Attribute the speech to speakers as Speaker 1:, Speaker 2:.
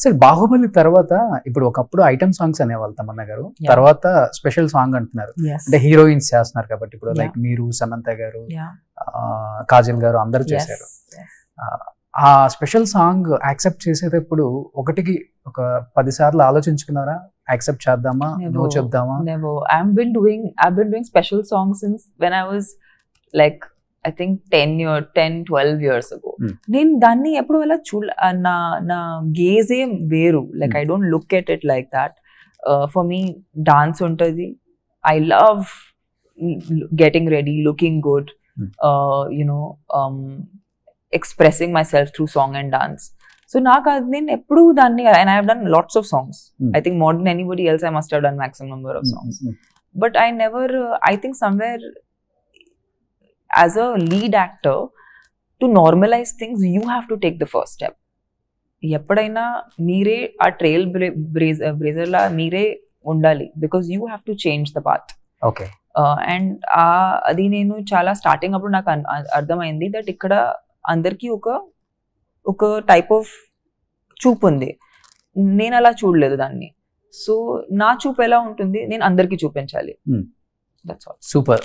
Speaker 1: సరే, బాహుబలి తర్వాత ఇప్పుడు ఒకప్పుడు ఐటమ్ సాంగ్స్ అనేవాళ్ళు తమన్నా గారు,
Speaker 2: Yeah.
Speaker 1: తర్వాత స్పెషల్ సాంగ్ అంటున్నారు.
Speaker 2: Yes.
Speaker 1: అంటే హీరోయిన్స్ చేస్తున్నారు కాబట్టి ఇప్పుడు
Speaker 2: Yeah.
Speaker 1: లైక్ మీరు, సమంత గారు,
Speaker 2: Yeah.
Speaker 1: కాజల్ గారు అందరూ
Speaker 2: Yes.
Speaker 1: చేశారు.
Speaker 2: Yes.
Speaker 1: ఆ స్పెషల్ సాంగ్ యాక్సెప్ట్ చేసేటప్పుడు ఒకటికి ఒక 10 సార్లు ఆలోచించుకున్నారా? యాక్సెప్ట్ చేద్దామా,
Speaker 2: Never.
Speaker 1: నో చెప్దామా?
Speaker 2: Never. I've been doing special songs since when I was like I think 10-12 years ago. నేను దాన్ని ఎప్పుడు అలా నా గేజే వేరు. Like I don't look at it like that. For me dance ఉంటుంది. I love getting ready, looking good, expressing myself through song and dance. So నాకు అది నేను ఎప్పుడు దాన్ని, and I have done lots of songs. I think more than anybody else I must have done maximum number of songs. But I never, I think somewhere as a lead actor, to normalize things, you have to take the first step. ఎప్పుడైనా మీరే ఆ trial బ్రేజర్ లా మీరే ఉండాలి, because you have to change the path.
Speaker 1: Okay.
Speaker 2: And అది నేను చాలా starting అప్పుడు నాకు అర్థమైంది దట్ ఇక్కడ అందరికీ ఒక టైప్ ఆఫ్ చూపు ఉంది. నేను అలా చూడలేదు దాన్ని. సో నా చూపు ఎలా ఉంటుంది, నేను అందరికీ చూపించాలి. That's all.
Speaker 1: సూపర్.